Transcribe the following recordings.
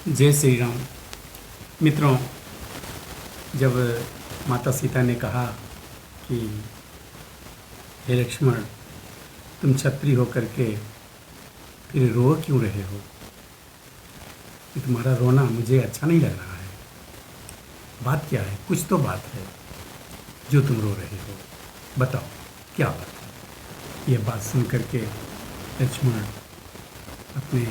जय श्री राम। मित्रों, जब माता सीता ने कहा कि हे लक्ष्मण, तुम क्षत्रिय होकर के फिर रो क्यों रहे हो? कि तुम्हारा रोना मुझे अच्छा नहीं लग रहा है। बात क्या है? कुछ तो बात है जो तुम रो रहे हो, बताओ क्या बात है। यह बात सुन करके लक्ष्मण अपने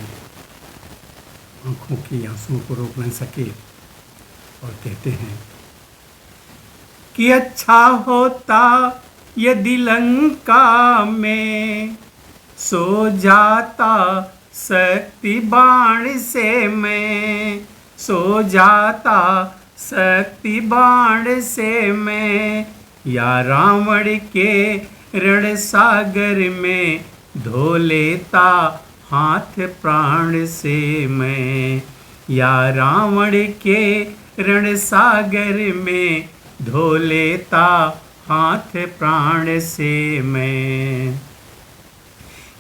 आँखों की आंसुओं को रोक नहीं सके और कहते हैं कि अच्छा होता यदि लंका में सो जाता शक्ति बाण से, मैं सो जाता शक्ति बाण से मैं, या रावण के रण सागर में धो लेता हाथ प्राण से मैं, या रावण के रण सागर में धो लेता हाथ प्राण से मैं।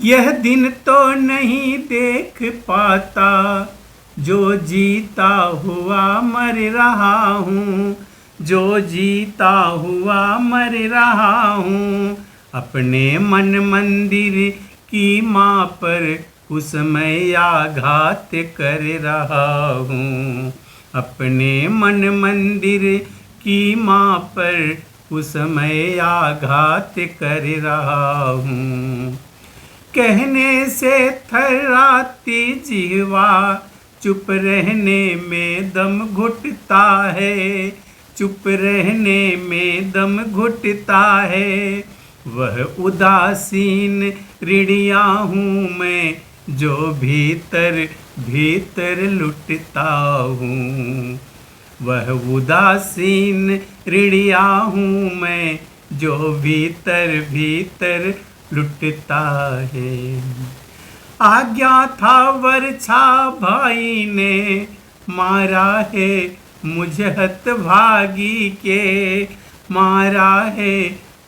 यह दिन तो नहीं देख पाता जो जीता हुआ मर रहा हूँ, जो जीता हुआ मर रहा हूँ। अपने मन मंदिर की माँ पर कुसमय आघात कर रहा हूँ, अपने मन मंदिर की माँ पर कुसमय आघात कर रहा हूँ। कहने से थर्राती जिह्वा, चुप रहने में दम घुटता है, चुप रहने में दम घुटता है। वह उदासीन ऋणिया हूँ मैं जो भीतर भीतर लुटता हूँ, वह उदासीन ऋणिया हूँ मैं जो भीतर भीतर लुटता है। आज्ञा था वर्षा भाई ने मारा है मुझे हतभागी के, मारा है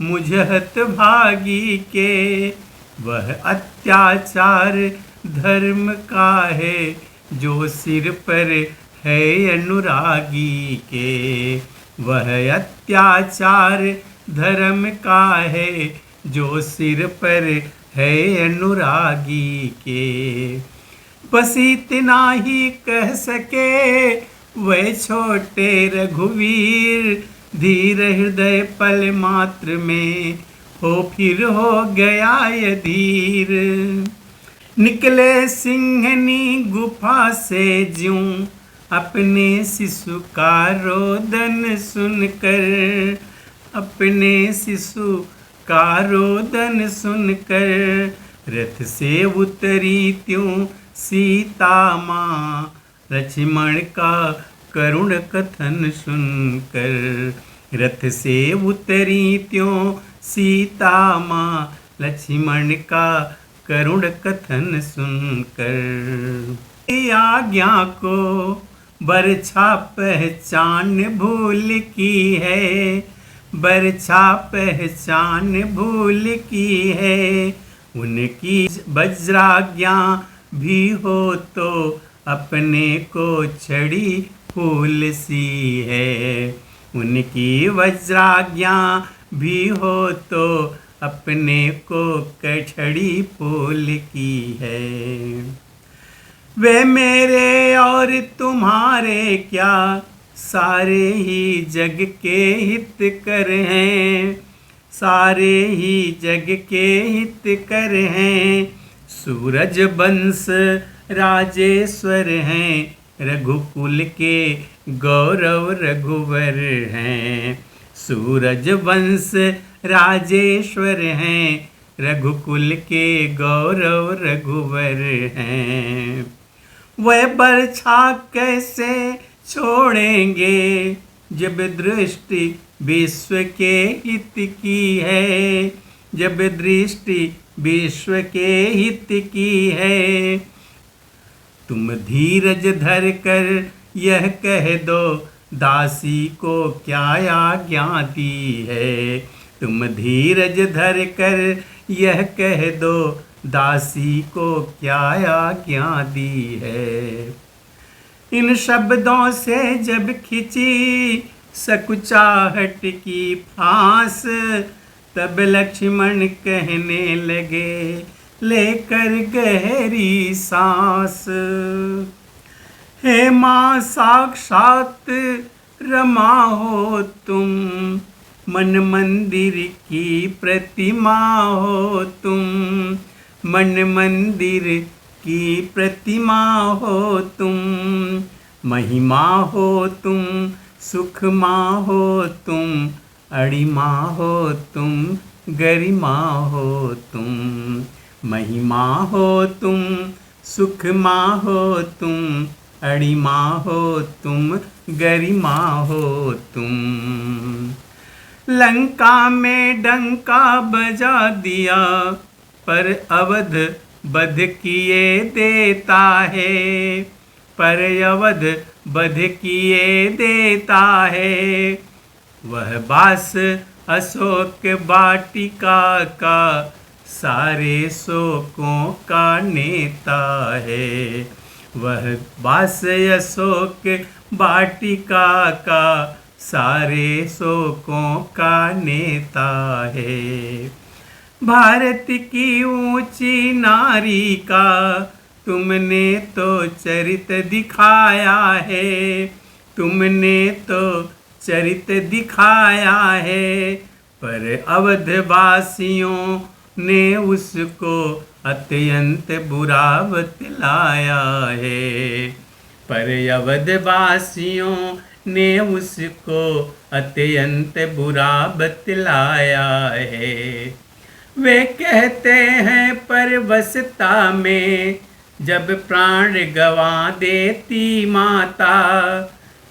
मुझे हतभागी के। वह अत्याचार धर्म का है जो सिर पर है अनुरागी के, वह अत्याचार धर्म का है जो सिर पर है अनुरागी के। बस इतना ही कह सके वह छोटे रघुवीर, धीर हृदय पल मात्र में हो फिर हो गया ये धीर। निकले सिंहनी गुफा से ज्यों अपने शिशु का रोदन सुनकर, अपने शिशु का रोदन सुनकर। रथ से उतरी त्यों सीता माँ लक्ष्मण का करुण कथन सुनकर, रथ से उतरी त्यों सीता माँ लक्ष्मण का करुण कथन सुनकर। आज्ञा को बरछा पहचान भूल की है, बरछा पहचान भूल की है। उनकी वज्राज्ञा भी हो तो अपने को छड़ी फूल सी है, उनकी वज्राज्ञा भी हो तो अपने को कछड़ी फूल की है। वे मेरे और तुम्हारे क्या सारे ही जग के हित कर हैं, सारे ही जग के हित कर हैं। सूरज वंश राजेश्वर हैं, रघुकुल के गौरव रघुवर हैं। सूरज वंश राजेश्वर हैं, रघुकुल के गौरव रघुवर हैं। वह बरछा कैसे छोड़ेंगे जब दृष्टि विश्व के हित की है, जब दृष्टि विश्व के हित की है। तुम धीरज धर कर यह कह दो दासी को क्या आज्ञा दी है, तुम धीरज धर कर यह कह दो दासी को क्या आज्ञा दी है। इन शब्दों से जब खिंची सकुचाहट की फांस, तब लक्ष्मण कहने लगे लेकर गहरी सांस, हे माँ साक्षात रमा हो तुम, मन मंदिर की प्रतिमा हो तुम, मन मंदिर की प्रतिमा हो तुम, महिमा हो तुम, सुख माँ हो तुम, अड़िमा हो तुम, गरिमा हो तुम, महिमा हो तुम, सुख माँ हो तुम, अड़िमा हो तुम, गरिमा हो तुम। लंका में डंका बजा दिया पर अवध बध किए देता है, पर अवध बध किए देता है, वह बास अशोक वाटिका का सारे शोकों का नेता है, वह बास अशोक वाटिका का सारे शोकों का नेता है। भारत की ऊंची नारी का तुमने तो चरित दिखाया है, तुमने तो चरित दिखाया है, पर अवधवासियों ने उसको अत्यंत बुरा बतलाया है, पर अवधवासियों ने उसको अत्यंत बुरा बतलाया है। वे कहते हैं परवशता में जब प्राण गवा देती माता,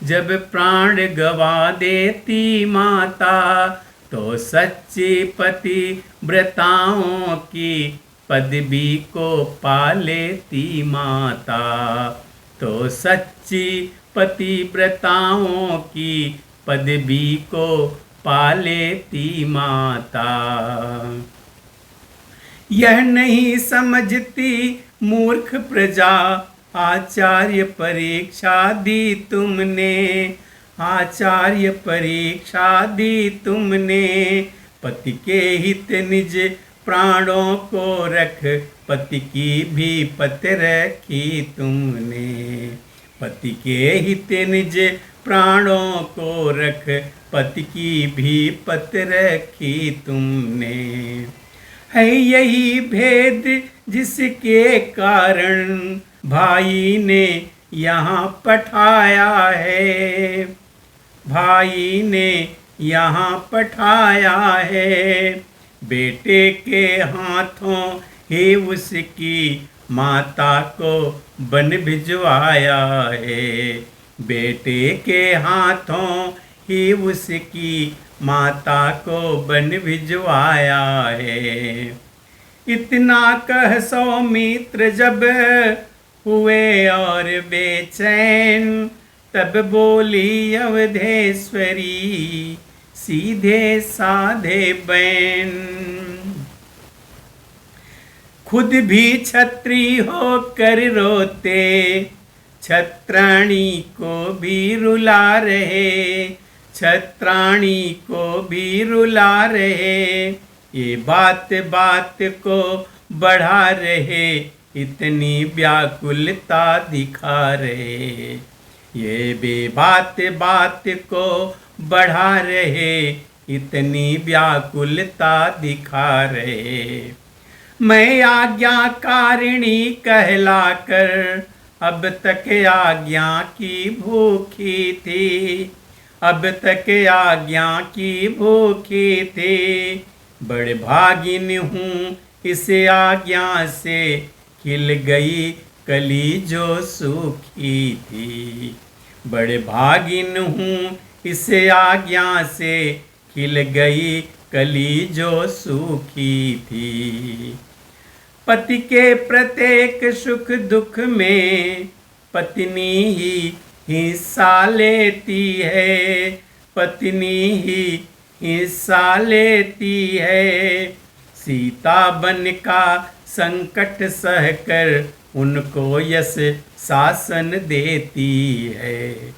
जब प्राण गवा देती माता, तो सच्ची पति व्रताओं की पदवी को पा लेती माता, तो सच्ची पतिव्रताओं की पदवी को पा लेती माता। यह नहीं समझती मूर्ख प्रजा, आचार्य परीक्षा दी तुमने, आचार्य परीक्षा दी तुमने, पति के हित निज प्राणों को रख, पति की भी पत रखी तुमने, पति के हित निज प्राणों को रख, पति की भी पत रखी तुमने। है यही भेद जिसके कारण भाई ने यहाँ पठाया है, भाई ने यहाँ पठाया है, बेटे के हाथों ही उसकी माता को बन भिजवाया है, बेटे के हाथों ही उसकी माता को बन भिजवाया है। इतना कह सौमित्र जब हुए और बेचैन, तब बोली अवधेश्वरी सीधे साधे बैन, खुद भी छत्री होकर रोते, छत्राणी को भी रुला रहे, छत्राणी को भी रुला रहे, ये बात बात को बढ़ा रहे, इतनी व्याकुलता दिखा रहे, ये भी बात बात को बढ़ा रहे, इतनी व्याकुलता दिखा रहे। मैं आज्ञाकारिणी कहलाकर अब तक आज्ञा की भूखी थी, अब तक आज्ञा की भूखी थी, बड़े भागिन हूँ इस आज्ञा से, खिल गई कली जो सूखी थी, बड़े भागिन हूँ इस आज्ञा से, खिल गई कली जो सूखी थी। पति के प्रत्येक सुख दुख में पत्नी ही हिस्सा लेती है, पत्नी ही हिस्सा लेती है, सीता बन का संकट सहकर उनको यश शासन देती है।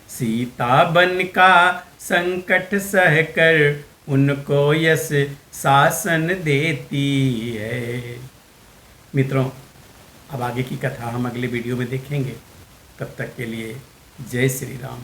सीता बन का संकट सहकर उनको यश शासन देती है। मित्रों, अब आगे की कथा हम अगले वीडियो में देखेंगे। तब तक के लिए जय श्री राम।